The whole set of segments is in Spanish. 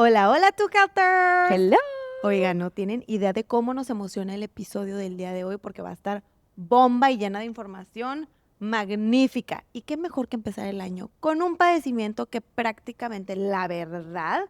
Hola, hola, tú, Helters. Hello. Oigan, no tienen idea de cómo nos emociona el episodio del día de hoy porque va a estar bomba y llena de información magnífica. Y qué mejor que empezar el año con un padecimiento que prácticamente, la verdad,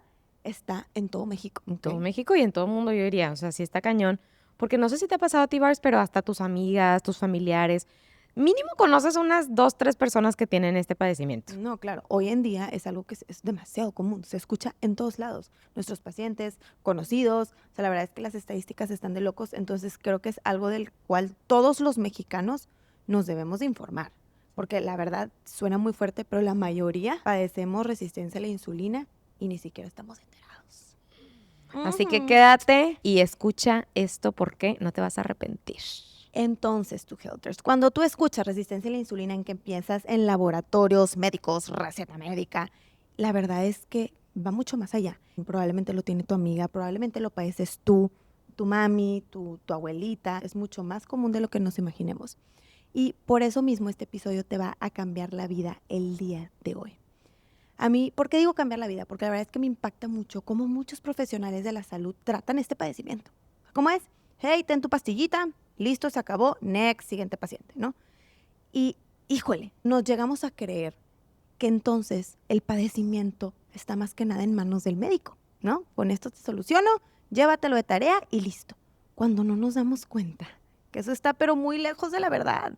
está en todo México. En todo ¿Ok? México y en todo el mundo, yo diría. O sea, sí está cañón. Porque no sé si te ha pasado a ti, Bars, pero hasta tus amigas, tus familiares, mínimo conoces unas 2, 3 personas que tienen este padecimiento. No, claro, hoy en día es algo que es demasiado común, se escucha en todos lados, nuestros pacientes, conocidos, o sea, la verdad es que las estadísticas están de locos, entonces creo que es algo del cual todos los mexicanos nos debemos de informar, porque la verdad suena muy fuerte, pero la mayoría padecemos resistencia a la insulina y ni siquiera estamos enterados. Así que Ujú. quédate y escucha esto porque no te vas a arrepentir. Entonces, tú, Helters, cuando tú escuchas resistencia a la insulina en que piensas en laboratorios médicos, receta médica, la verdad es que va mucho más allá. Probablemente lo tiene tu amiga, probablemente lo padeces tú, tu mami, tu abuelita. Es mucho más común de lo que nos imaginemos. Y por eso mismo este episodio te va a cambiar la vida el día de hoy. A mí, ¿por qué digo cambiar la vida? Porque la verdad es que me impacta mucho cómo muchos profesionales de la salud tratan este padecimiento. ¿Cómo es? Hey, ten tu pastillita, listo, se acabó, next, siguiente paciente, ¿no? Y, híjole, nos llegamos a creer que entonces el padecimiento está más que nada en manos del médico, ¿no? Con esto te soluciono, llévatelo de tarea y listo. Cuando no nos damos cuenta que eso está pero muy lejos de la verdad.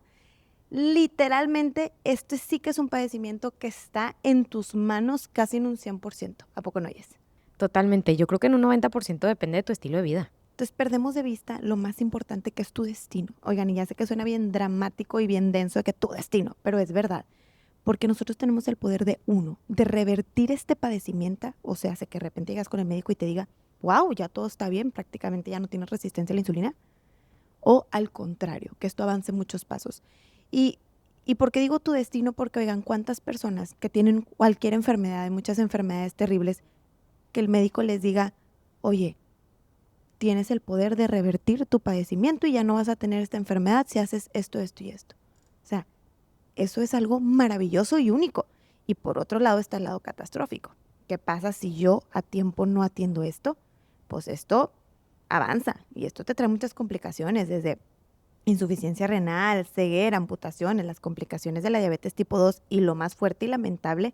Literalmente, este sí que es un padecimiento que está en tus manos casi en un 100%. ¿A poco no oyes? Totalmente. Yo creo que en un 90% depende de tu estilo de vida. Entonces perdemos de vista lo más importante que es tu destino. Oigan, y ya sé que suena bien dramático y bien denso de que tu destino, pero es verdad. Porque nosotros tenemos el poder de uno, de revertir este padecimiento, o sea, hace que de repente llegas con el médico y te diga, wow, ya todo está bien, prácticamente ya no tienes resistencia a la insulina. O al contrario, que esto avance muchos pasos. Y, ¿Y por qué digo tu destino? Porque oigan, cuántas personas que tienen cualquier enfermedad, hay muchas enfermedades terribles, que el médico les diga, oye, tienes el poder de revertir tu padecimiento y ya no vas a tener esta enfermedad si haces esto, esto y esto. O sea, eso es algo maravilloso y único. Y por otro lado está el lado catastrófico. ¿Qué pasa si yo a tiempo no atiendo esto? Pues esto avanza y esto te trae muchas complicaciones, desde insuficiencia renal, ceguera, amputaciones, las complicaciones de la diabetes tipo 2 y lo más fuerte y lamentable,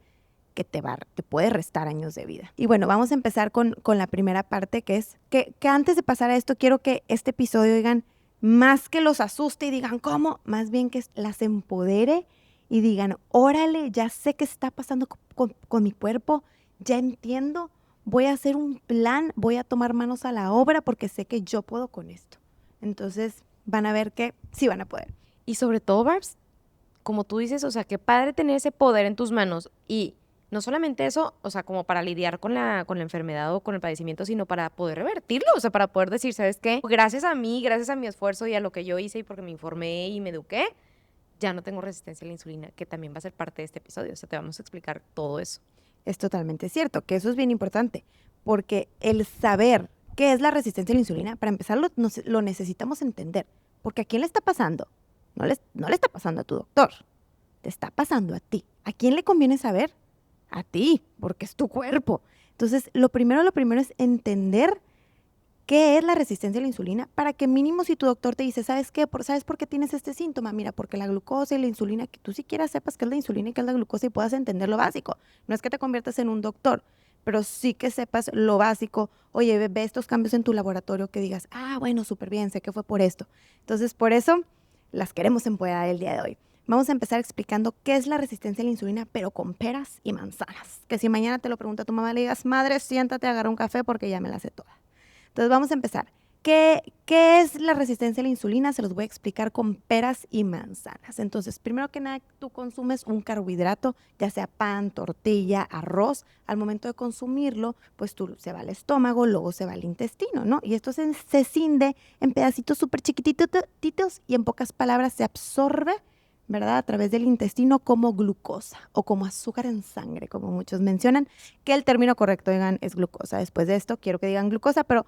que te puede restar años de vida. Y bueno, vamos a empezar con la primera parte, que es que antes de pasar a esto, quiero que este episodio, digan, más que los asuste y digan, ¿cómo? Más bien que las empodere y digan, órale, ya sé qué está pasando con mi cuerpo, ya entiendo, voy a hacer un plan, voy a tomar manos a la obra porque sé que yo puedo con esto. Entonces van a ver que sí van a poder. Y sobre todo, Barbs, como tú dices, o sea, qué padre tener ese poder en tus manos. Y no solamente eso, o sea, como para lidiar con la enfermedad o con el padecimiento, sino para poder revertirlo, o sea, para poder decir, ¿sabes qué? Gracias a mí, gracias a mi esfuerzo y a lo que yo hice y porque me informé y me eduqué, ya no tengo resistencia a la insulina, que también va a ser parte de este episodio. O sea, te vamos a explicar todo eso. Es totalmente cierto, que eso es bien importante, porque el saber qué es la resistencia a la insulina, para empezar, lo necesitamos entender, porque ¿a quién le está pasando? No le está pasando a tu doctor, te está pasando a ti. ¿A quién le conviene saber? A ti, porque es tu cuerpo. Entonces, lo primero es entender qué es la resistencia a la insulina para que mínimo si tu doctor te dice, ¿sabes qué? ¿Sabes por qué tienes este síntoma? Mira, porque la glucosa y la insulina, que tú siquiera sepas qué es la insulina y qué es la glucosa y puedas entender lo básico. No es que te conviertas en un doctor, pero sí que sepas lo básico. Oye, ve estos cambios en tu laboratorio que digas, ah, bueno, súper bien, sé que fue por esto. Entonces, por eso las queremos empoderar el día de hoy. Vamos a empezar explicando qué es la resistencia a la insulina, pero con peras y manzanas. Que si mañana te lo pregunta tu mamá, le digas, madre, siéntate, agarra un café porque ya me la sé toda. Entonces vamos a empezar. ¿Qué es la resistencia a la insulina? Se los voy a explicar con peras y manzanas. Entonces, primero que nada, tú consumes un carbohidrato, ya sea pan, tortilla, arroz. Al momento de consumirlo, pues tú se va al estómago, luego se va al intestino, ¿no? Y esto se cinde en pedacitos súper chiquititos y en pocas palabras se absorbe, ¿verdad? A través del intestino como glucosa o como azúcar en sangre, como muchos mencionan, que el término correcto, digan, es glucosa. Después de esto, quiero que digan glucosa, pero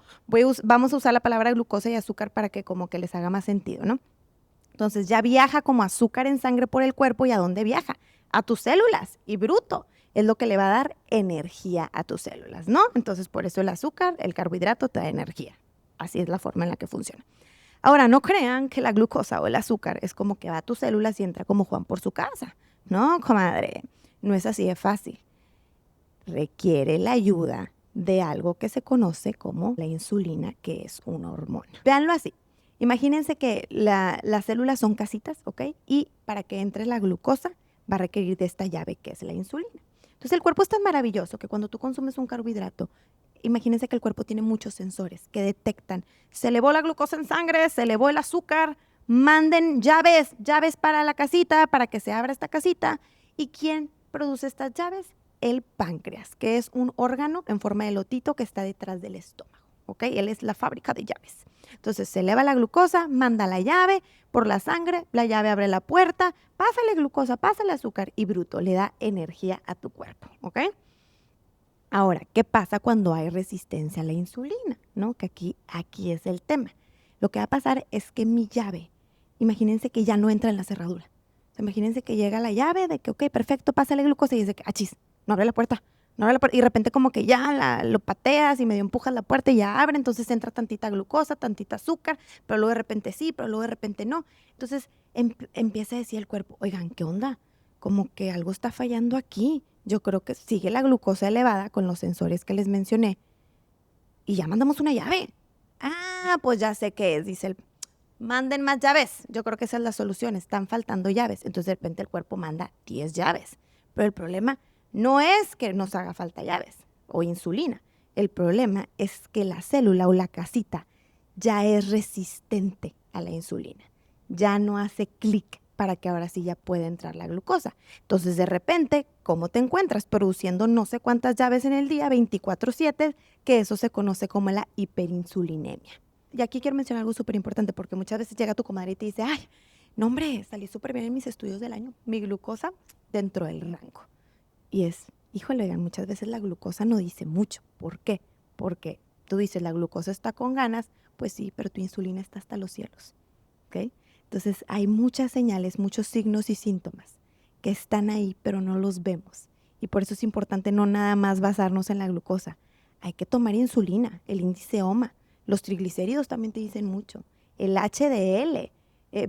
vamos a usar la palabra glucosa y azúcar para que como que les haga más sentido, ¿no? Entonces ya viaja como azúcar en sangre por el cuerpo. ¿Y a dónde viaja? A tus células y bruto. es lo que le va a dar energía a tus células, ¿no? Entonces, por eso el azúcar, el carbohidrato te da energía. Así es la forma en la que funciona. Ahora, no crean que la glucosa o el azúcar es como que va a tus células y entra como Juan por su casa. No, comadre, no es así de fácil. Requiere la ayuda de algo que se conoce como la insulina, que es una hormona. Véanlo así. Imagínense que las células son casitas, ¿ok? Y para que entre la glucosa va a requerir de esta llave que es la insulina. Entonces el cuerpo es tan maravilloso que cuando tú consumes un carbohidrato, imagínense que el cuerpo tiene muchos sensores que detectan, se elevó la glucosa en sangre, se elevó el azúcar, manden llaves para la casita, para que se abra esta casita. ¿Y quién produce estas llaves? El páncreas, que es un órgano en forma de lotito que está detrás del estómago, ¿ok? Él es la fábrica de llaves. Entonces se eleva la glucosa, manda la llave por la sangre, la llave abre la puerta, pásale glucosa, pásale azúcar y bruto, le da energía a tu cuerpo, ¿ok? Ahora, ¿qué pasa cuando hay resistencia a la insulina? ¿No? Que aquí es el tema. Lo que va a pasar es que mi llave, imagínense que ya no entra en la cerradura. O sea, imagínense que llega la llave de que, ok, perfecto, pásale glucosa y dice que, achis, no abre la puerta, no abre la puerta. Y de repente como que ya lo pateas y medio empujas la puerta y ya abre, entonces entra tantita glucosa, tantita azúcar, pero luego de repente sí, pero luego de repente no. Entonces empieza a decir el cuerpo, oigan, ¿qué onda? Como que algo está fallando aquí. Yo creo que sigue la glucosa elevada con los sensores que les mencioné y ya mandamos una llave. Ah, pues ya sé qué es, dice manden más llaves. Yo creo que esa es la solución, están faltando llaves. Entonces de repente el cuerpo manda 10 llaves. Pero el problema no es que nos haga falta llaves o insulina. El problema es que la célula o la casita ya es resistente a la insulina. Ya no hace clic para que ahora sí ya pueda entrar la glucosa. Entonces, de repente, ¿cómo te encuentras? Produciendo no sé cuántas llaves en el día, 24/7, que eso se conoce como la hiperinsulinemia. Y aquí quiero mencionar algo súper importante, porque muchas veces llega tu comadre y te dice, ay, no hombre, salí súper bien en mis estudios del año, mi glucosa dentro del rango. Y es, híjole, oigan, muchas veces la glucosa no dice mucho. ¿Por qué? Porque tú dices, la glucosa está con ganas, pues sí, pero tu insulina está hasta los cielos, ¿ok? Entonces hay muchas señales, muchos signos y síntomas que están ahí, pero no los vemos. Y por eso es importante no nada más basarnos en la glucosa. Hay que tomar insulina, el índice OMA. Los triglicéridos también te dicen mucho. El HDL,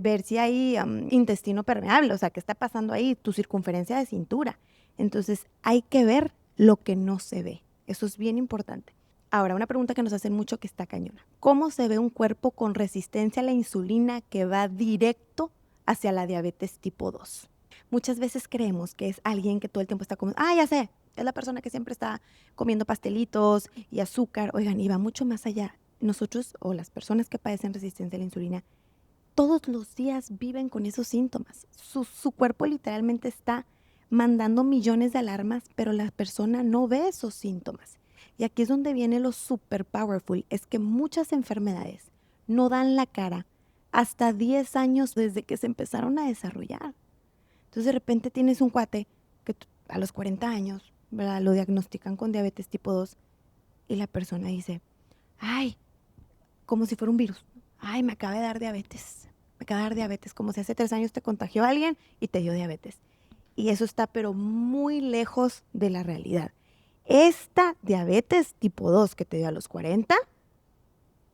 ver si hay intestino permeable, o sea, qué está pasando ahí, tu circunferencia de cintura. Entonces hay que ver lo que no se ve. Eso es bien importante. Ahora, una pregunta que nos hacen mucho que está cañona. ¿Cómo se ve un cuerpo con resistencia a la insulina que va directo hacia la diabetes tipo 2? Muchas veces creemos que es alguien que todo el tiempo está comiendo, ya sé, es la persona que siempre está comiendo pastelitos y azúcar. Oigan, y va mucho más allá. Nosotros o las personas que padecen resistencia a la insulina, todos los días viven con esos síntomas. Su cuerpo literalmente está mandando millones de alarmas, pero la persona no ve esos síntomas. Y aquí es donde viene lo super powerful, es que muchas enfermedades no dan la cara hasta 10 años desde que se empezaron a desarrollar. Entonces de repente tienes un cuate que a los 40 años, ¿verdad?, lo diagnostican con diabetes tipo 2 y la persona dice, ay, como si fuera un virus. Ay, me acaba de dar diabetes. Me acaba de dar diabetes. Como si hace 3 años te contagió alguien y te dio diabetes. Y eso está pero muy lejos de la realidad. Esta diabetes tipo 2 que te dio a los 40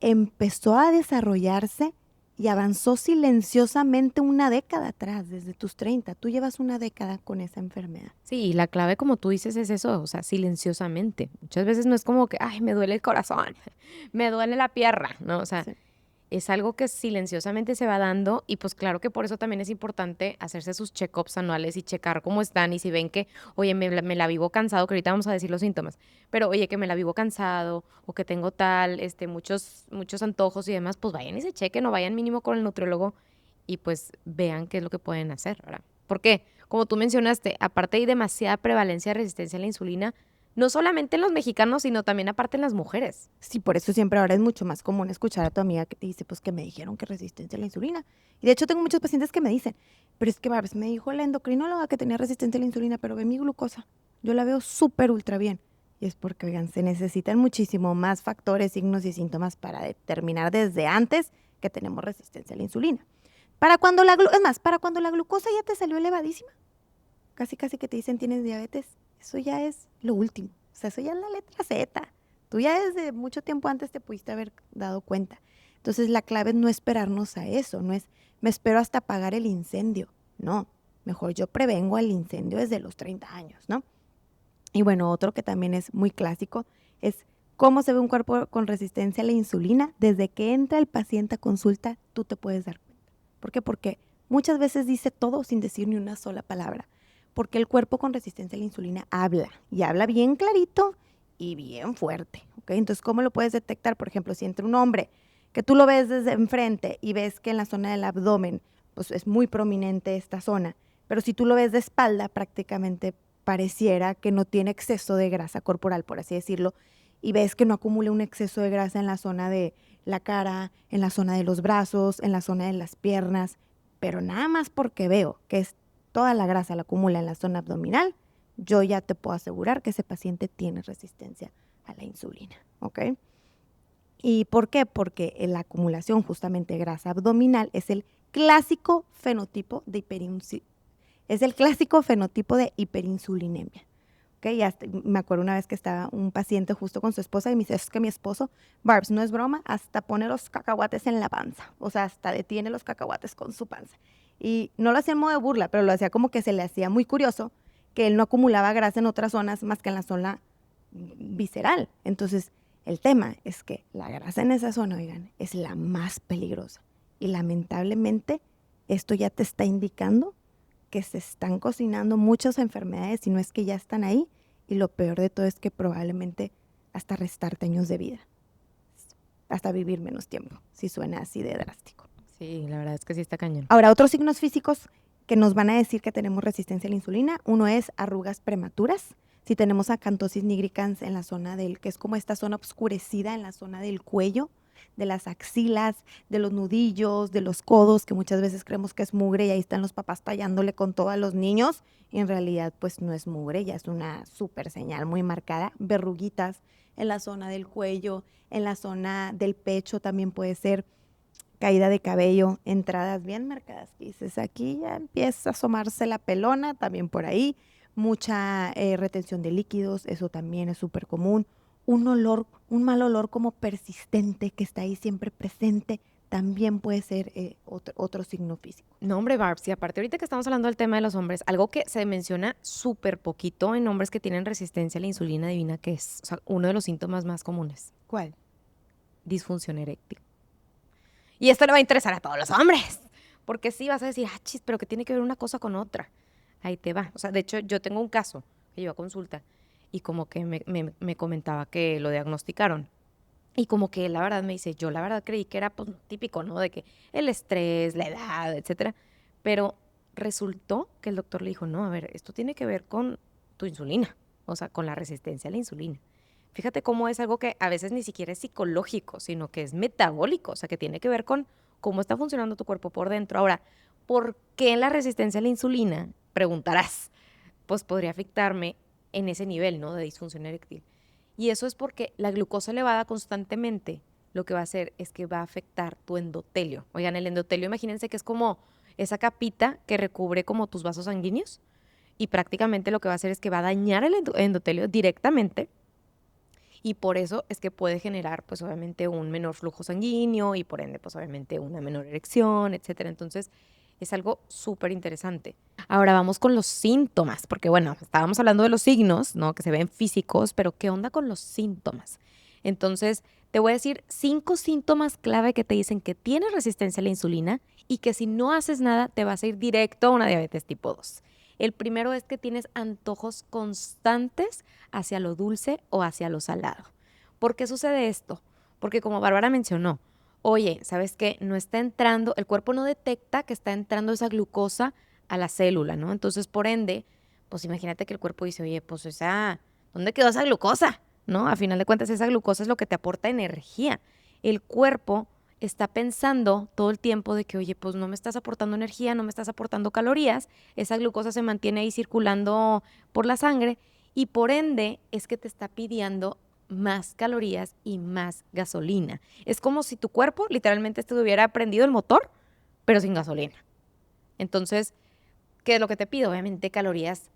empezó a desarrollarse y avanzó silenciosamente una década atrás, desde tus 30. Tú llevas una década con esa enfermedad. Sí, y la clave, como tú dices, es eso, o sea, silenciosamente. Muchas veces no es como que, ay, me duele el corazón, me duele la pierna, ¿no? O sea, Sí. es algo que silenciosamente se va dando y pues claro que por eso también es importante hacerse sus check-ups anuales y checar cómo están y si ven que, oye, me la vivo cansado, que ahorita vamos a decir los síntomas, pero oye, que me la vivo cansado o que tengo tal, muchos antojos y demás, pues vayan y se chequen o vayan mínimo con el nutriólogo y pues vean qué es lo que pueden hacer, ¿verdad? ¿Por qué? Como tú mencionaste, aparte hay demasiada prevalencia de resistencia a la insulina, no solamente en los mexicanos, sino también aparte en las mujeres. Sí, por eso siempre ahora es mucho más común escuchar a tu amiga que te dice, pues que me dijeron que resistencia a la insulina. Y de hecho tengo muchos pacientes que me dicen, pero es que a veces me dijo la endocrinóloga que tenía resistencia a la insulina, pero ve mi glucosa. Yo la veo súper ultra bien. Y es porque, oigan, se necesitan muchísimo más factores, signos y síntomas para determinar desde antes que tenemos resistencia a la insulina. Es más, para cuando la glucosa ya te salió elevadísima, casi casi que te dicen tienes diabetes, eso ya es lo último. O sea, eso ya es la letra Z. Tú ya desde mucho tiempo antes te pudiste haber dado cuenta. Entonces la clave es no esperarnos a eso, no es me espero hasta apagar el incendio. No, mejor yo prevengo el incendio desde los 30 años, ¿no? Y bueno, otro que también es muy clásico es cómo se ve un cuerpo con resistencia a la insulina. Desde que entra el paciente a consulta, tú te puedes dar cuenta. ¿Por qué? Porque muchas veces dice todo sin decir ni una sola palabra. Porque el cuerpo con resistencia a la insulina habla y habla bien clarito y bien fuerte. ¿Ok? Entonces, ¿cómo lo puedes detectar? Por ejemplo, si entra un hombre que tú lo ves desde enfrente y ves que en la zona del abdomen pues es muy prominente esta zona, pero si tú lo ves de espalda, prácticamente pareciera que no tiene exceso de grasa corporal, por así decirlo, y ves que no acumula un exceso de grasa en la zona de la cara, en la zona de los brazos, en la zona de las piernas, pero nada más porque veo que es toda la grasa la acumula en la zona abdominal, yo ya te puedo asegurar que ese paciente tiene resistencia a la insulina, ¿ok? ¿Y por qué? Porque la acumulación justamente de grasa abdominal es el clásico fenotipo de hiperinsulinemia. ¿Okay? Me acuerdo una vez que estaba un paciente justo con su esposa y me dice, es que mi esposo, Barbs, no es broma, hasta pone los cacahuates en la panza. O sea, hasta detiene los cacahuates con su panza. Y no lo hacía en modo de burla, pero lo hacía como que se le hacía muy curioso que él no acumulaba grasa en otras zonas más que en la zona visceral. Entonces, el tema es que la grasa en esa zona, oigan, es la más peligrosa. Y lamentablemente, esto ya te está indicando que se están cocinando muchas enfermedades, si no es que ya están ahí, y lo peor de todo es que probablemente hasta restarte años de vida, hasta vivir menos tiempo, si suena así de drástico. Sí, la verdad es que sí está cañón. Ahora, otros signos físicos que nos van a decir que tenemos resistencia a la insulina, uno es arrugas prematuras. Si tenemos acantosis nigricans en la zona que es como esta zona oscurecida en la zona del cuello, de las axilas, de los nudillos, de los codos, que muchas veces creemos que es mugre y ahí están los papás tallándole con todo a los niños, y en realidad pues no es mugre, ya es una súper señal muy marcada. Verruguitas en la zona del cuello, en la zona del pecho también puede ser, caída de cabello, entradas bien marcadas. Dices, aquí ya empieza a asomarse la pelona, también por ahí. Mucha retención de líquidos, eso también es súper común. Un olor, un mal olor como persistente que está ahí siempre presente, también puede ser otro signo físico. No, hombre, Barbs, y aparte ahorita que estamos hablando del tema de los hombres, algo que se menciona súper poquito en hombres que tienen resistencia a la insulina, adivina qué es, o sea, uno de los síntomas más comunes, ¿Cuál? disfunción eréctil. Y esto le va a interesar a todos los hombres, porque sí vas a decir, ah, chis, pero ¿qué tiene que ver una cosa con otra? Ahí te va. O sea, de hecho, yo tengo un caso que iba a consulta y como que me comentaba que lo diagnosticaron. Y como que la verdad me dice, yo la verdad creí que era pues, típico, ¿no? De que el estrés, la edad, etcétera. Pero resultó que el doctor le dijo, no, a ver, esto tiene que ver con tu insulina, o sea, con la resistencia a la insulina. Fíjate cómo es algo que a veces ni siquiera es psicológico, sino que es metabólico, o sea, que tiene que ver con cómo está funcionando tu cuerpo por dentro. Ahora, ¿por qué la resistencia a la insulina? Preguntarás, pues podría afectarme en ese nivel, ¿no? De disfunción eréctil. Y eso es porque la glucosa elevada constantemente lo que va a hacer es que va a afectar tu endotelio. Oigan, el endotelio, imagínense que es como esa capita que recubre como tus vasos sanguíneos y prácticamente lo que va a hacer es que va a dañar el endotelio directamente y por eso es que puede generar pues obviamente un menor flujo sanguíneo y por ende pues obviamente una menor erección, etcétera. Entonces es algo súper interesante. Ahora vamos con los síntomas, porque bueno, estábamos hablando de los signos, ¿no? Que se ven físicos, pero ¿qué onda con los síntomas? Entonces, te voy a decir 5 síntomas clave que te dicen que tienes resistencia a la insulina y que si no haces nada te vas a ir directo a una diabetes tipo 2. El primero es que tienes antojos constantes hacia lo dulce o hacia lo salado. ¿Por qué sucede esto? Porque como Bárbara mencionó, oye, ¿sabes qué? No está entrando, el cuerpo no detecta que está entrando esa glucosa a la célula, ¿no? Entonces, por ende, pues imagínate que el cuerpo dice, oye, pues ¿dónde quedó esa glucosa? ¿No? A final de cuentas, esa glucosa es lo que te aporta energía. El cuerpo está pensando todo el tiempo de que, oye, pues no me estás aportando energía, no me estás aportando calorías, esa glucosa se mantiene ahí circulando por la sangre y por ende es que te está pidiendo más calorías y más gasolina. Es como si tu cuerpo literalmente te hubiera prendido el motor, pero sin gasolina. Entonces, ¿qué es lo que te pido? Obviamente calorías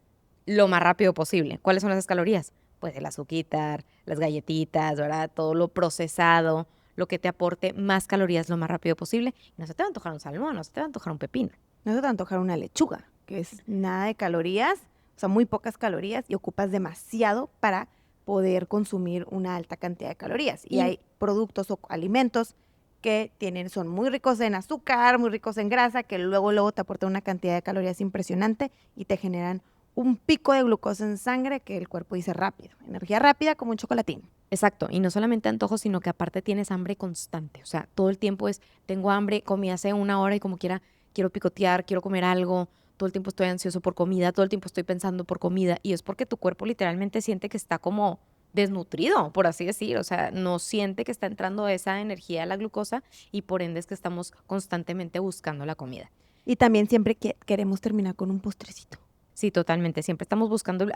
lo más rápido posible. ¿Cuáles son esas calorías? Pues el azuquitar, las galletitas, ¿verdad? Todo lo procesado, lo que te aporte más calorías lo más rápido posible. Y no se te va a antojar un salmón, no se te va a antojar un pepino. No se te antojar una lechuga, que es nada de calorías, o sea, muy pocas calorías y ocupas demasiado para poder consumir una alta cantidad de calorías. Y Y- hay productos o alimentos que son muy ricos en azúcar, muy ricos en grasa, que luego te aportan una cantidad de calorías impresionante y te generan un pico de glucosa en sangre que el cuerpo dice rápido. Energía rápida como un chocolatín. Exacto, y no solamente antojos, sino que aparte tienes hambre constante. O sea, todo el tiempo es, tengo hambre, comí hace una hora y como quiera, quiero picotear, quiero comer algo. Todo el tiempo estoy ansioso por comida, todo el tiempo estoy pensando por comida. Y es porque tu cuerpo literalmente siente que está como desnutrido, por así decir. O sea, no siente que está entrando esa energía a la glucosa y por ende es que estamos constantemente buscando la comida. Y también siempre queremos terminar con un postrecito. Sí, totalmente. Siempre estamos buscando.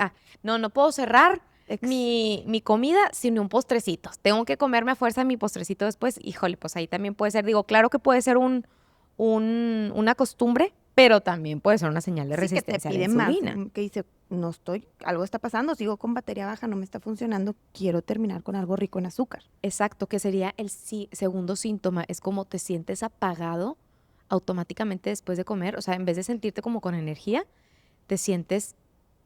No puedo cerrar mi comida sin un postrecito. Tengo que comerme a fuerza mi postrecito después. Híjole, pues ahí también puede ser, digo, claro que puede ser una costumbre, pero también puede ser una señal de Sí, que te resistencia a la piden más, insulina. que dice, no estoy, algo está pasando, sigo con batería baja, no me está funcionando, quiero terminar con algo rico en azúcar. Exacto, que sería el segundo síntoma. Es como te sientes apagado automáticamente después de comer. O sea, en vez de sentirte como con energía, te sientes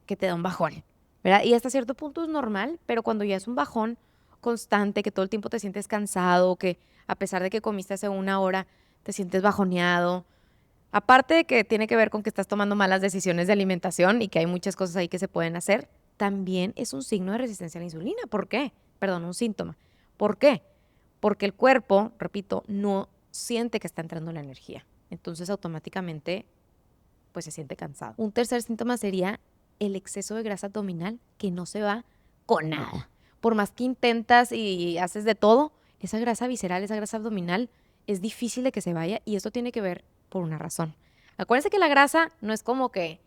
que te da un bajón, ¿verdad? Y hasta cierto punto es normal, pero cuando ya es un bajón constante, que todo el tiempo te sientes cansado, que a pesar de que comiste hace una hora, te sientes bajoneado. Aparte de que tiene que ver con que estás tomando malas decisiones de alimentación y que hay muchas cosas ahí que se pueden hacer, también es un signo de resistencia a la insulina. ¿Por qué? Perdón, un síntoma. ¿Por qué? Porque el cuerpo, repito, no siente que está entrando la energía. Entonces automáticamente pues se siente cansado. Un tercer síntoma sería el exceso de grasa abdominal que no se va con nada. Por más que intentas y haces de todo, esa grasa visceral, esa grasa abdominal es difícil de que se vaya y esto tiene que ver por una razón. Acuérdense que la grasa no es como que,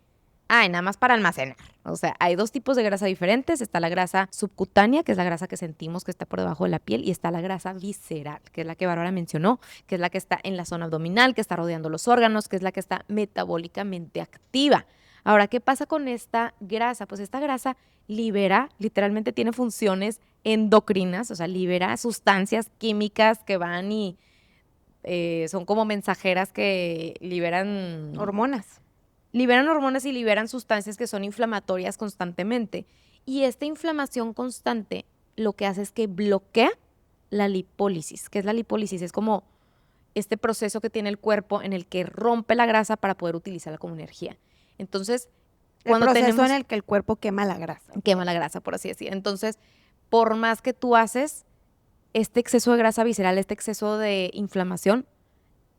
nada más para almacenar. O sea, hay dos tipos de grasa diferentes. Está la grasa subcutánea, que es la grasa que sentimos que está por debajo de la piel, y está la grasa visceral, que es la que Bárbara mencionó, que es la que está en la zona abdominal, que está rodeando los órganos, que es la que está metabólicamente activa. Ahora, ¿qué pasa con esta grasa? Pues esta grasa libera, literalmente tiene funciones endocrinas, o sea, libera sustancias químicas que van y son como mensajeras que Hormonas. liberan hormonas y liberan sustancias que son inflamatorias constantemente. Y esta inflamación constante lo que hace es que bloquea la lipólisis. ¿Qué es la lipólisis? Es como este proceso que tiene el cuerpo en el que rompe la grasa para poder utilizarla como energía. Entonces, El cuando proceso en el que el cuerpo quema la grasa. quema la grasa, por así decir. Entonces, por más que tú haces este exceso de grasa visceral, este exceso de inflamación,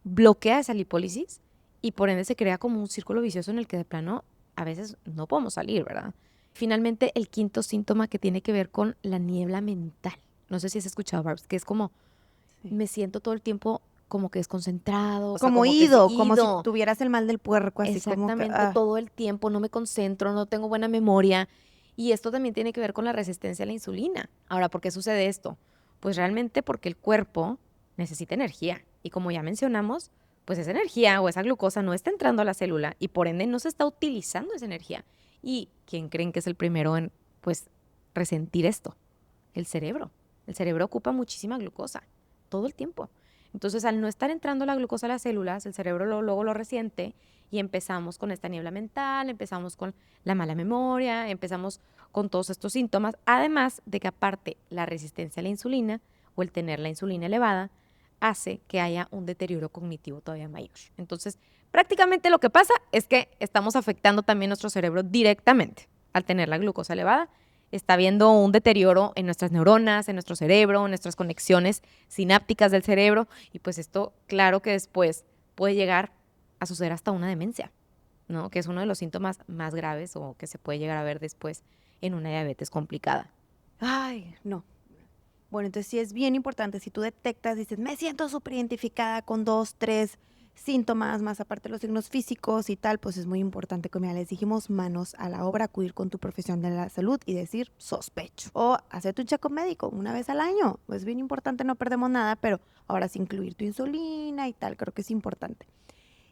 bloquea esa lipólisis y por ende se crea como un círculo vicioso en el que de plano a veces no podemos salir, ¿verdad? Finalmente, el quinto síntoma que tiene que ver con la niebla mental. No sé si has escuchado, Barbs, que es como Sí. me siento todo el tiempo como que desconcentrado, o sea, Como como que sí, ido, como si ido. tuvieras el mal del puerco, así como que, Exactamente, todo el tiempo, no me concentro, no tengo buena memoria. Y esto también tiene que ver con la resistencia a la insulina. Ahora, ¿por qué sucede esto? Pues realmente porque el cuerpo necesita energía. Y como ya mencionamos, pues esa energía o esa glucosa no está entrando a la célula y por ende no se está utilizando esa energía. ¿Y quién creen que es el primero en, pues, resentir esto? El cerebro. El cerebro ocupa muchísima glucosa todo el tiempo. Entonces, al no estar entrando la glucosa a las células, el cerebro luego lo resiente y empezamos con esta niebla mental, empezamos con la mala memoria, empezamos con todos estos síntomas, además de que aparte la resistencia a la insulina o el tener la insulina elevada hace que haya un deterioro cognitivo todavía mayor. Entonces, prácticamente lo que pasa es que estamos afectando también nuestro cerebro directamente al tener la glucosa elevada. Está habiendo un deterioro en nuestras neuronas, en nuestro cerebro, en nuestras conexiones sinápticas del cerebro y pues esto claro que después puede llegar a suceder hasta una demencia, ¿no? Que es uno de los síntomas más graves o que se puede llegar a ver después en una diabetes complicada. ay, no. Bueno, entonces sí es bien importante, si tú detectas, dices, me siento súper identificada con 2, 3 síntomas, más aparte de los signos físicos y tal, pues es muy importante, como ya les dijimos, manos a la obra, acudir con tu profesional de la salud y decir, sospecho. O hacer tu checo médico una vez al año, es bien importante, no perdemos nada, pero ahora sí incluir tu insulina y tal, creo que es importante.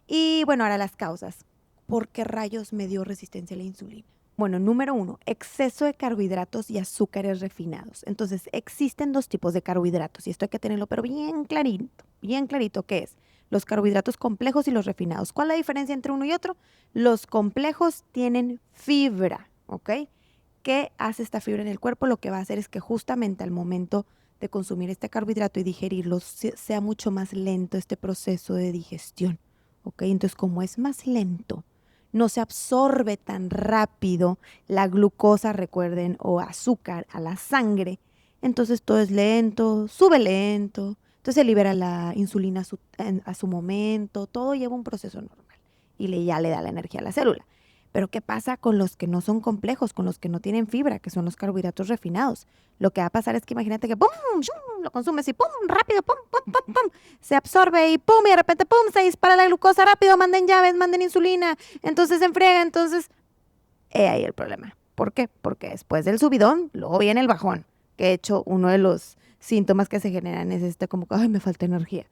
Y bueno, ahora las causas. ¿Por qué rayos me dio resistencia a la insulina? Bueno, número 1, exceso de carbohidratos y azúcares refinados. Entonces, existen 2 tipos de carbohidratos y esto hay que tenerlo pero bien clarito qué es. Los carbohidratos complejos y los refinados. ¿Cuál es la diferencia entre uno y otro? Los complejos tienen fibra, ¿ok? ¿Qué hace esta fibra en el cuerpo? Lo que va a hacer es que justamente al momento de consumir este carbohidrato y digerirlo sea mucho más lento este proceso de digestión, ¿ok? Entonces, como es más lento, no se absorbe tan rápido la glucosa, recuerden, o azúcar a la sangre. Entonces todo es lento, sube lento, entonces se libera la insulina a su momento, todo lleva un proceso normal y ya le da la energía a la célula. Pero ¿qué pasa con los que no son complejos, con los que no tienen fibra, que son los carbohidratos refinados? Lo que va a pasar es que imagínate que ¡pum! ¡Shum! Lo consumes y ¡pum! Rápido, ¡pum! ¡Pum! ¡Pum! ¡Pum! Se absorbe y ¡pum! Y de repente ¡pum! Se dispara la glucosa rápido, manden llaves, manden insulina, entonces se enfriega, entonces he ahí el problema. ¿Por qué? Porque después del subidón, luego viene el bajón, que de hecho uno de los síntomas que se generan es como que, ay, me falta energía.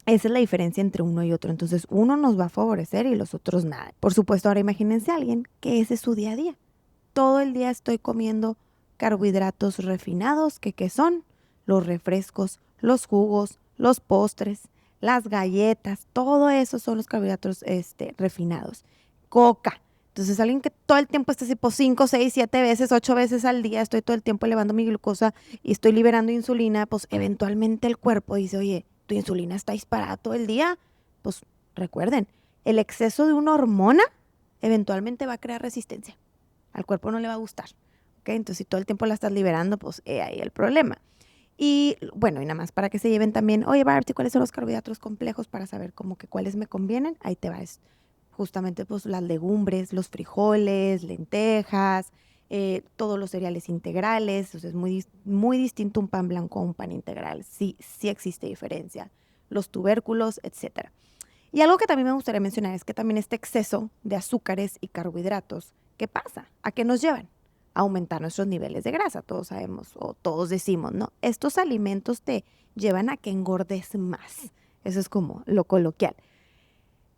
Esa es la diferencia entre uno y otro. Entonces, uno nos va a favorecer y los otros nada. Por supuesto, ahora imagínense a alguien que ese es su día a día. Todo el día estoy comiendo carbohidratos refinados, que ¿qué son? Los refrescos, los jugos, los postres, las galletas, todo eso son los carbohidratos refinados. Coca. Entonces, alguien que todo el tiempo está así por 5, 6, 7 veces, 8 veces al día, estoy todo el tiempo elevando mi glucosa y estoy liberando insulina, pues eventualmente el cuerpo dice, oye, tu insulina está disparada todo el día. Pues recuerden, el exceso de una hormona eventualmente va a crear resistencia. Al cuerpo no le va a gustar. ¿Ok? Entonces, si todo el tiempo la estás liberando, pues ahí el problema. Y bueno, y nada más para que se lleven también, oye, Barbie, ¿cuáles son los carbohidratos complejos para saber como que cuáles me convienen? Ahí te va, es justamente pues las legumbres, los frijoles, lentejas, todos los cereales integrales. Entonces es muy distinto un pan blanco a un pan integral. Sí, sí existe diferencia. Los tubérculos, etcétera. Y algo que también me gustaría mencionar es que también este exceso de azúcares y carbohidratos, ¿qué pasa? ¿A qué nos llevan? A aumentar nuestros niveles de grasa, todos sabemos o todos decimos, ¿no? Estos alimentos te llevan a que engordes más. Eso es como lo coloquial.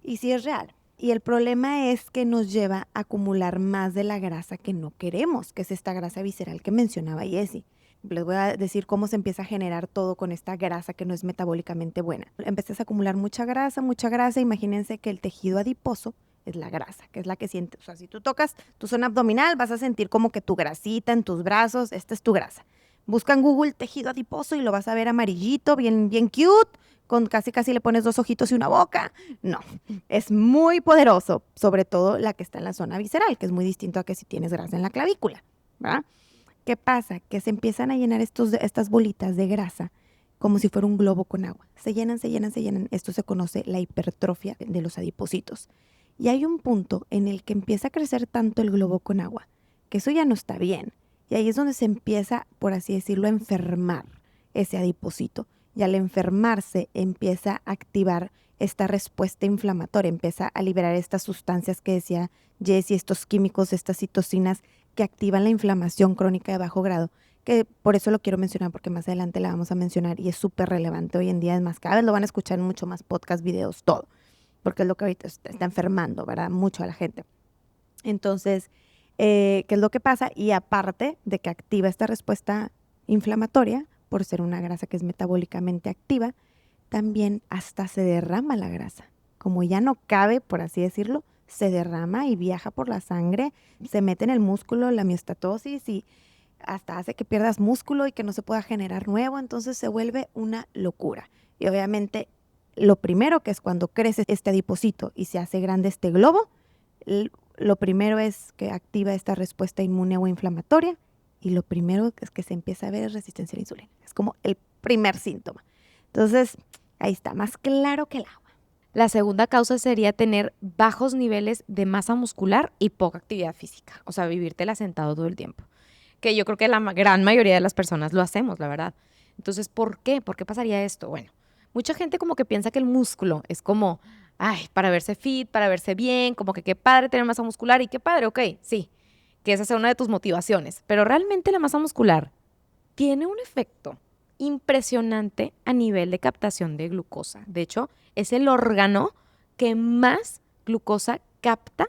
Y sí es real. Y el problema es que nos lleva a acumular más de la grasa que no queremos, que es esta grasa visceral que mencionaba Jessie. Les voy a decir cómo se empieza a generar todo con esta grasa que no es metabólicamente buena. Empiezas a acumular mucha grasa, mucha grasa. Imagínense que el tejido adiposo es la grasa, que es la que sientes. O sea, si tú tocas tu zona abdominal, vas a sentir como que tu grasita en tus brazos, esta es tu grasa. Busca en Google tejido adiposo y lo vas a ver amarillito, bien, bien cute, con casi le pones 2 ojitos y una boca. No, es muy poderoso, sobre todo la que está en la zona visceral, que es muy distinto a que si tienes grasa en la clavícula, ¿verdad? ¿Qué pasa? Que se empiezan a llenar estas bolitas de grasa como si fuera un globo con agua. Se llenan, se llenan, se llenan. Esto se conoce la hipertrofia de los adipocitos. Y hay un punto en el que empieza a crecer tanto el globo con agua, que eso ya no está bien. Y ahí es donde se empieza, por así decirlo, a enfermar ese adipocito. Y al enfermarse empieza a activar esta respuesta inflamatoria, empieza a liberar estas sustancias que decía Jessie, estos químicos, estas citocinas que activan la inflamación crónica de bajo grado, que por eso lo quiero mencionar porque más adelante la vamos a mencionar y es súper relevante hoy en día, es más, cada vez lo van a escuchar en mucho más podcast, videos, todo, porque es lo que ahorita está enfermando, ¿verdad? Mucho a la gente. Entonces, ¿qué es lo que pasa? Y aparte de que activa esta respuesta inflamatoria, por ser una grasa que es metabólicamente activa, también hasta se derrama la grasa. Como ya no cabe, por así decirlo, se derrama y viaja por la sangre, se mete en el músculo, la miostatosis y hasta hace que pierdas músculo y que no se pueda generar nuevo, entonces se vuelve una locura. Y obviamente lo primero que es cuando crece este adipocito y se hace grande este globo, lo primero es que activa esta respuesta inmune o inflamatoria y lo primero es que se empieza a ver es resistencia a la insulina. Es como el primer síntoma. Entonces, ahí está, más claro que el agua. La segunda causa sería tener bajos niveles de masa muscular y poca actividad física, o sea, vivírtela sentado todo el tiempo, que yo creo que la gran mayoría de las personas lo hacemos, la verdad. Entonces, ¿por qué? ¿Por qué pasaría esto? Bueno, mucha gente como que piensa que el músculo es como, ay, para verse fit, para verse bien, como que qué padre tener masa muscular y qué padre, ok, sí, que esa sea una de tus motivaciones, pero realmente la masa muscular tiene un efecto impresionante a nivel de captación de glucosa. De hecho, es el órgano que más glucosa capta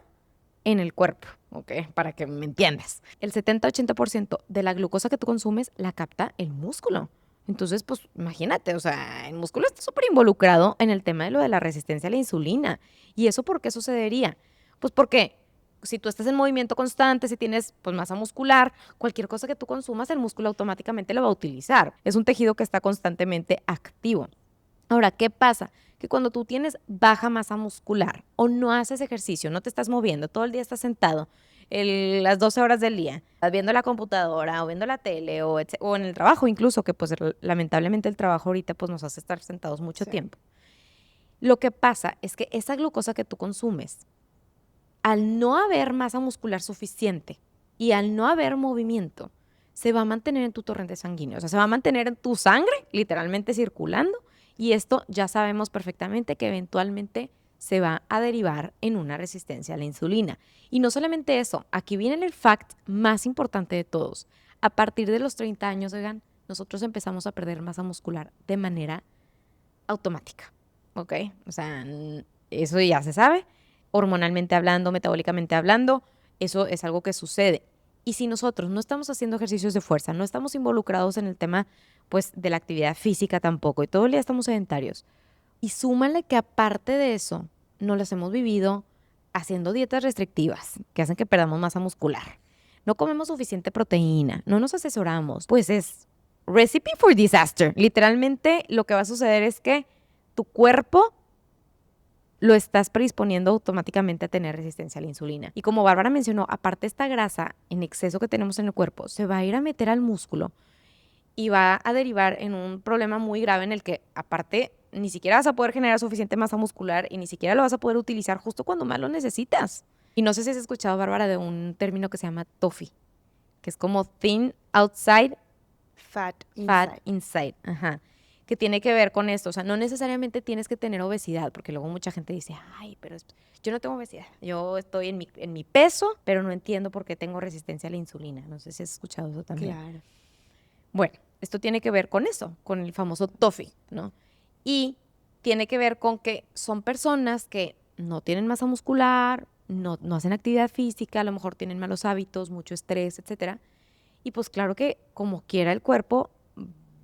en el cuerpo, ¿ok? Para que me entiendas. El 70-80% de la glucosa que tú consumes la capta el músculo. Entonces, pues imagínate, o sea, el músculo está súper involucrado en el tema de lo de la resistencia a la insulina. ¿Y eso por qué sucedería? Pues porque si tú estás en movimiento constante, si tienes pues masa muscular, cualquier cosa que tú consumas, el músculo automáticamente lo va a utilizar. Es un tejido que está constantemente activo. Ahora, ¿qué pasa? Que cuando tú tienes baja masa muscular o no haces ejercicio, no te estás moviendo, todo el día estás sentado, las 12 horas del día, estás viendo la computadora o viendo la tele o en el trabajo incluso, que pues lamentablemente el trabajo ahorita pues nos hace estar sentados mucho tiempo. Lo que pasa es que esa glucosa que tú consumes, al no haber masa muscular suficiente y al no haber movimiento, se va a mantener en tu torrente sanguíneo, o sea, se va a mantener en tu sangre, literalmente circulando, y esto ya sabemos perfectamente que eventualmente se va a derivar en una resistencia a la insulina. Y no solamente eso, aquí viene el fact más importante de todos. A partir de los 30 años, oigan, nosotros empezamos a perder masa muscular de manera automática, ¿ok? O sea, eso ya se sabe, hormonalmente hablando, metabólicamente hablando, eso es algo que sucede. Y si nosotros no estamos haciendo ejercicios de fuerza, no estamos involucrados en el tema, pues, de la actividad física tampoco, y todo el día estamos sedentarios, y súmale que aparte de eso, no las hemos vivido haciendo dietas restrictivas que hacen que perdamos masa muscular. No comemos suficiente proteína, no nos asesoramos, pues es recipe for disaster. Literalmente lo que va a suceder es que tu cuerpo lo estás predisponiendo automáticamente a tener resistencia a la insulina. Y como Bárbara mencionó, aparte esta grasa en exceso que tenemos en el cuerpo se va a ir a meter al músculo y va a derivar en un problema muy grave en el que aparte ni siquiera vas a poder generar suficiente masa muscular y ni siquiera lo vas a poder utilizar justo cuando más lo necesitas. Y no sé si has escuchado, Bárbara, de un término que se llama TOFI, que es como thin outside, Fat inside. Ajá. Que tiene que ver con esto. O sea, no necesariamente tienes que tener obesidad, porque luego mucha gente dice, ay, pero yo no tengo obesidad. Yo estoy en mi peso, pero no entiendo por qué tengo resistencia a la insulina. No sé si has escuchado eso también. Claro. Bueno, esto tiene que ver con eso, con el famoso TOFI, ¿no? Y tiene que ver con que son personas que no tienen masa muscular, no hacen actividad física, a lo mejor tienen malos hábitos, mucho estrés, etcétera. Y pues claro que como quiera el cuerpo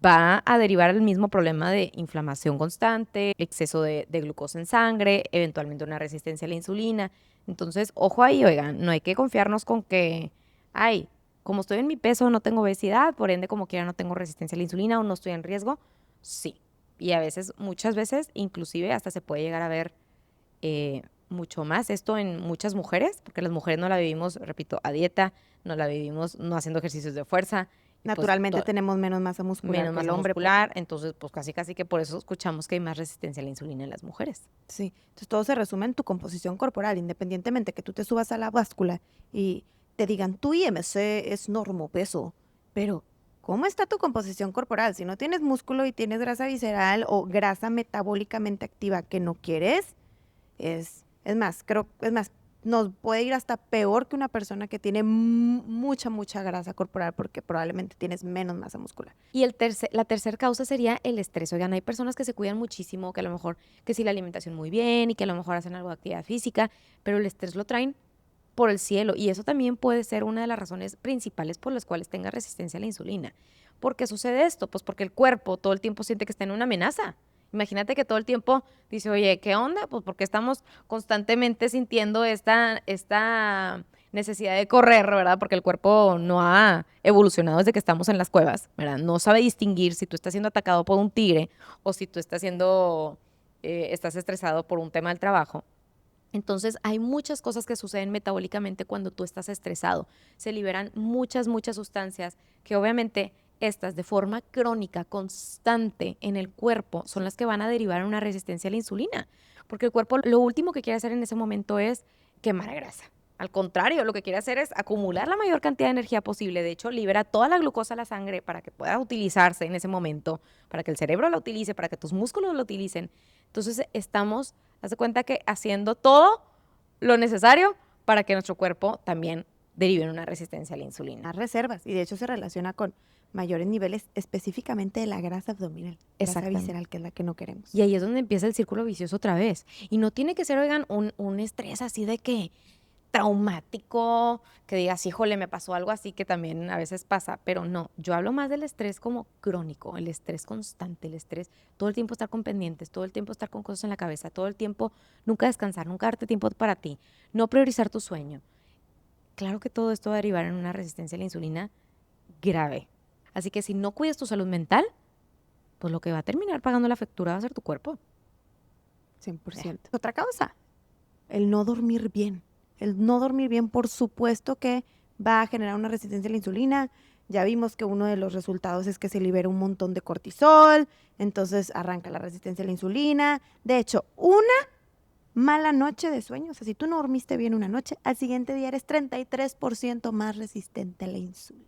va a derivar el mismo problema de inflamación constante, exceso de glucosa en sangre, eventualmente una resistencia a la insulina. Entonces, ojo ahí, oigan, no hay que confiarnos con que, ay, como estoy en mi peso, no tengo obesidad, por ende, como quiera, no tengo resistencia a la insulina o no estoy en riesgo. Sí. Y a veces, muchas veces, inclusive hasta se puede llegar a ver mucho más esto en muchas mujeres, porque las mujeres no la vivimos, repito, a dieta, no la vivimos no haciendo ejercicios de fuerza. Naturalmente Pues, tenemos menos masa muscular menos que el masa hombre. muscular, entonces pues casi que por eso escuchamos que hay más resistencia a la insulina en las mujeres. Sí, entonces todo se resume en tu composición corporal, independientemente que tú te subas a la báscula y te digan, tu IMC es normopeso, pero ¿cómo está tu composición corporal? Si no tienes músculo y tienes grasa visceral o grasa metabólicamente activa que no quieres, es más, nos puede ir hasta peor que una persona que tiene mucha grasa corporal porque probablemente tienes menos masa muscular. Y la tercera causa sería el estrés. Oigan, hay personas que se cuidan muchísimo, que a lo mejor, que sí la alimentación muy bien y que a lo mejor hacen algo de actividad física, pero el estrés lo traen por el cielo. Y eso también puede ser una de las razones principales por las cuales tenga resistencia a la insulina. ¿Por qué sucede esto? Pues porque el cuerpo todo el tiempo siente que está en una amenaza. Imagínate que todo el tiempo dice, oye, ¿qué onda? Pues porque estamos constantemente sintiendo esta necesidad de correr, ¿verdad? Porque el cuerpo no ha evolucionado desde que estamos en las cuevas, ¿verdad? No sabe distinguir si tú estás siendo atacado por un tigre o si tú estás estás estresado por un tema del trabajo. Entonces, hay muchas cosas que suceden metabólicamente cuando tú estás estresado. Se liberan muchas sustancias que obviamente estas de forma crónica, constante en el cuerpo, son las que van a derivar en una resistencia a la insulina. Porque el cuerpo lo último que quiere hacer en ese momento es quemar grasa. Al contrario, lo que quiere hacer es acumular la mayor cantidad de energía posible. De hecho, libera toda la glucosa a la sangre para que pueda utilizarse en ese momento, para que el cerebro la utilice, para que tus músculos lo utilicen. Entonces, estamos, haz de cuenta que haciendo todo lo necesario para que nuestro cuerpo también derive en una resistencia a la insulina. Las reservas, y de hecho se relaciona con mayores niveles específicamente de la grasa abdominal, grasa visceral, que es la que no queremos. Y ahí es donde empieza el círculo vicioso otra vez. Y no tiene que ser, oigan, un estrés así de que traumático, que digas, híjole, me pasó algo así, que también a veces pasa, pero no, yo hablo más del estrés como crónico, el estrés constante, el estrés, todo el tiempo estar con pendientes, todo el tiempo estar con cosas en la cabeza, todo el tiempo nunca descansar, nunca darte tiempo para ti, no priorizar tu sueño. Claro que todo esto va a derivar en una resistencia a la insulina grave. Así que si no cuidas tu salud mental, pues lo que va a terminar pagando la factura va a ser tu cuerpo. 100%. Otra causa, el no dormir bien. El no dormir bien, por supuesto que va a generar una resistencia a la insulina. Ya vimos que uno de los resultados es que se libera un montón de cortisol, entonces arranca la resistencia a la insulina. De hecho, una mala noche de sueño, o sea, si tú no dormiste bien una noche, al siguiente día eres 33% más resistente a la insulina.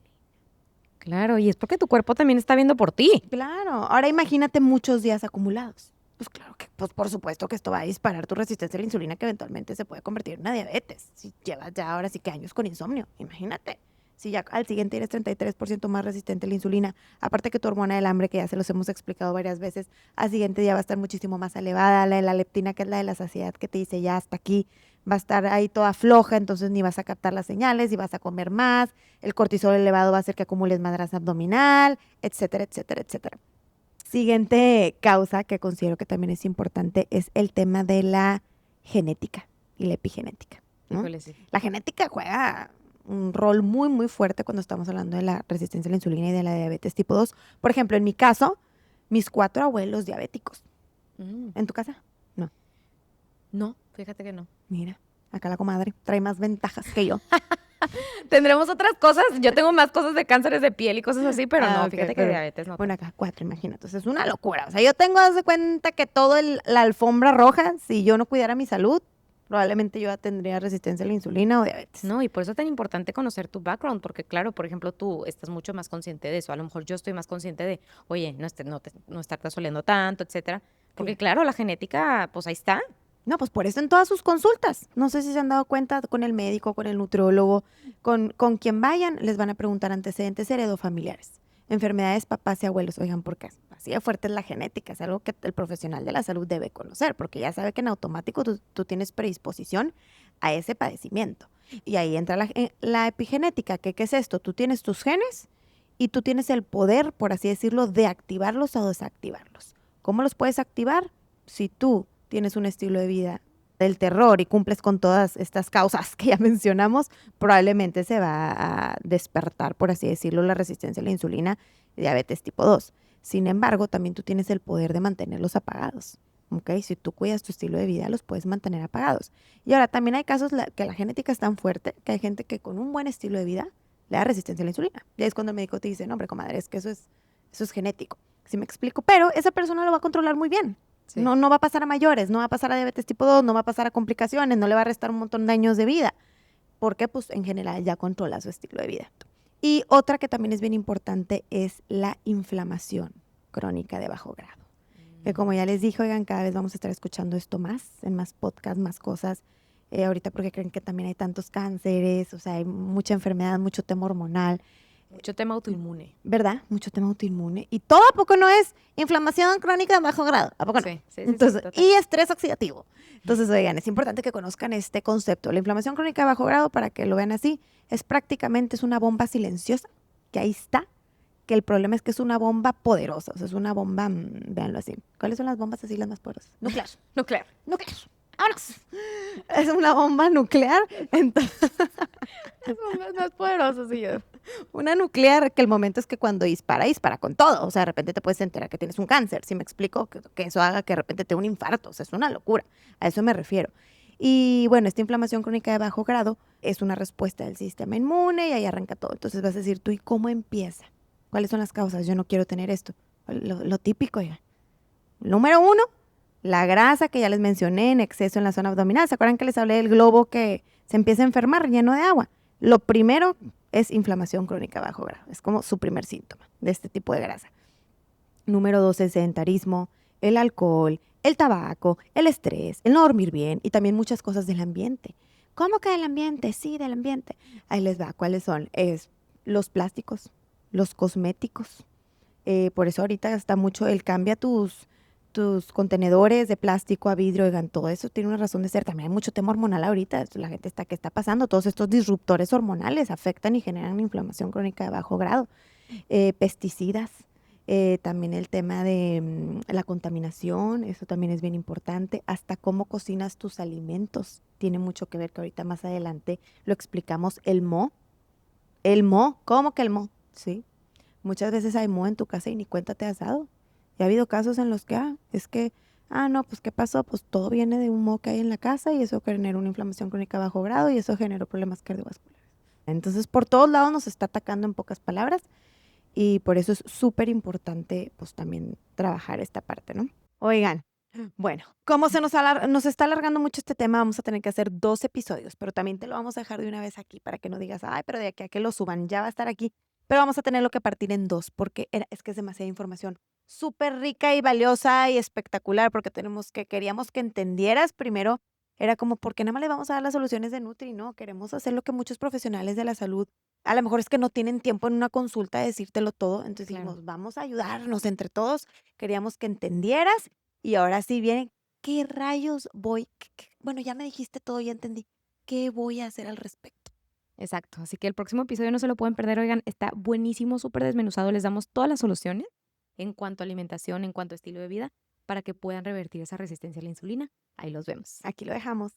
Claro, y es porque tu cuerpo también está viendo por ti. Claro, ahora imagínate muchos días acumulados. Pues claro que, pues por supuesto que esto va a disparar tu resistencia a la insulina, que eventualmente se puede convertir en una diabetes. Si llevas ya ahora sí que años con insomnio, imagínate. Si ya al siguiente eres 33% más resistente a la insulina, aparte que tu hormona del hambre, que ya se los hemos explicado varias veces, al siguiente día va a estar muchísimo más elevada, la de la leptina, que es la de la saciedad, que te dice ya hasta aquí, va a estar ahí toda floja, entonces ni vas a captar las señales y vas a comer más, el cortisol elevado va a hacer que acumules más grasa abdominal, etcétera, etcétera, etcétera. Siguiente causa que considero que también es importante es el tema de la genética y la epigenética, ¿no? Híjole, sí. La genética juega un rol muy, muy fuerte cuando estamos hablando de la resistencia a la insulina y de la diabetes tipo 2. Por ejemplo, en mi caso, mis 4 abuelos diabéticos. ¿En tu casa? No. No, fíjate que no. Mira, acá la comadre trae más ventajas que yo. Tendremos otras cosas. Yo tengo más cosas de cánceres de piel y cosas así, pero no, Ok, fíjate que pero- diabetes no. Bueno, acá 4, imagínate. Entonces es una locura. O sea, yo tengo, haz de cuenta que todo la alfombra roja, si yo no cuidara mi salud, probablemente yo ya tendría resistencia a la insulina o diabetes. No, y por eso es tan importante conocer tu background, porque claro, por ejemplo, tú estás mucho más consciente de eso. A lo mejor yo estoy más consciente de, oye, no estarte asoleando tanto, etcétera. Porque claro, la genética, pues ahí está. No, pues por eso en todas sus consultas. No sé si se han dado cuenta con el médico, con el nutriólogo, con quien vayan, les van a preguntar antecedentes heredofamiliares, enfermedades, papás y abuelos. Oigan, porque así de fuerte es la genética, es algo que el profesional de la salud debe conocer, porque ya sabe que en automático tú tienes predisposición a ese padecimiento. Y ahí entra la epigenética, que ¿qué es esto? Tú tienes tus genes y tú tienes el poder, por así decirlo, de activarlos o desactivarlos. ¿Cómo los puedes activar? Si tú tienes un estilo de vida del terror y cumples con todas estas causas que ya mencionamos, probablemente se va a despertar, por así decirlo, la resistencia a la insulina y diabetes tipo 2. Sin embargo, también tú tienes el poder de mantenerlos apagados. ¿Ok? Si tú cuidas tu estilo de vida, los puedes mantener apagados. Y ahora, también hay casos que la genética es tan fuerte que hay gente que con un buen estilo de vida le da resistencia a la insulina. Y es cuando el médico te dice, no, hombre, comadre, es que eso es genético. ¿Sí me explico? Pero esa persona lo va a controlar muy bien. Sí. No va a pasar a mayores, no va a pasar a diabetes tipo 2, no va a pasar a complicaciones, no le va a restar un montón de años de vida, porque pues en general ya controla su estilo de vida. Y otra que también es bien importante es la inflamación crónica de bajo grado. Que como ya les dije, oigan, cada vez vamos a estar escuchando esto más, en más podcasts, más cosas. Ahorita porque creen que también hay tantos cánceres, o sea, hay mucha enfermedad, mucho tema hormonal. Mucho tema autoinmune. ¿Verdad? Mucho tema autoinmune. Y todo a poco no es inflamación crónica de bajo grado. ¿A poco no? Sí, sí, Entonces, total. y estrés oxidativo. Entonces, oigan, es importante que conozcan este concepto. La inflamación crónica de bajo grado, para que lo vean así, es una bomba silenciosa, que ahí está, que el problema es que es una bomba poderosa. O sea, es una bomba, véanlo así. ¿Cuáles son las bombas así las más poderosas? Nuclear. Nuclear. Nuclear. ¡Vámonos! Es una bomba nuclear. Entonces, Son las más poderosas, y yo. una nuclear, que el momento es que cuando dispara con todo. O sea, de repente te puedes enterar que tienes un cáncer. Si me explico, que eso haga que de repente te dé un infarto. O sea, es una locura. A eso me refiero. Y bueno, esta inflamación crónica de bajo grado es una respuesta del sistema inmune y ahí arranca todo. Entonces vas a decir, ¿tú y cómo empieza? ¿Cuáles son las causas? Yo no quiero tener esto. Lo típico, ya. Número 1, la grasa que ya les mencioné en exceso en la zona abdominal. ¿Se acuerdan que les hablé del globo que se empieza a enfermar lleno de agua? Lo primero es inflamación crónica a bajo grado. Es como su primer síntoma de este tipo de grasa. Número 2, el sedentarismo, el alcohol, el tabaco, el estrés, el no dormir bien y también muchas cosas del ambiente. ¿Cómo que del ambiente? Sí, del ambiente. Ahí les va. ¿Cuáles son? Es los plásticos, los cosméticos. Por eso ahorita está mucho el cambia tus tus contenedores de plástico a vidrio, oigan, todo eso tiene una razón de ser. También hay mucho tema hormonal ahorita. La gente está, ¿qué está pasando? Todos estos disruptores hormonales afectan y generan inflamación crónica de bajo grado. Pesticidas, también el tema de la contaminación, eso también es bien importante. Hasta cómo cocinas tus alimentos tiene mucho que ver, que ahorita más adelante lo explicamos. El mo, ¿cómo que el mo? Sí, muchas veces hay moho en tu casa y ni cuenta te has dado. Y ha habido casos en los que, no, pues ¿qué pasó? Pues todo viene de un moho que hay en la casa y eso genera una inflamación crónica a bajo grado y eso generó problemas cardiovasculares. Entonces, por todos lados nos está atacando en pocas palabras y por eso es súper importante, pues también trabajar esta parte, ¿no? Oigan, bueno, como nos está alargando mucho este tema, vamos a tener que hacer 2 episodios, pero también te lo vamos a dejar de una vez aquí para que no digas, ay, pero de aquí a que lo suban, ya va a estar aquí. Pero vamos a tenerlo que partir en 2 porque es que es demasiada información súper rica y valiosa y espectacular porque queríamos que entendieras primero, era como, ¿por qué nada más le vamos a dar las soluciones de Nutri? No, queremos hacer lo que muchos profesionales de la salud, a lo mejor es que no tienen tiempo en una consulta de decírtelo todo, entonces Claro. dijimos, vamos a ayudarnos entre todos, queríamos que entendieras y ahora sí viene, ¿qué rayos voy? Bueno, ya me dijiste todo, ya entendí. ¿Qué voy a hacer al respecto? Exacto. Así que el próximo episodio no se lo pueden perder. Oigan, está buenísimo, súper desmenuzado. Les damos todas las soluciones en cuanto a alimentación, en cuanto a estilo de vida, para que puedan revertir esa resistencia a la insulina. Ahí los vemos. Aquí lo dejamos.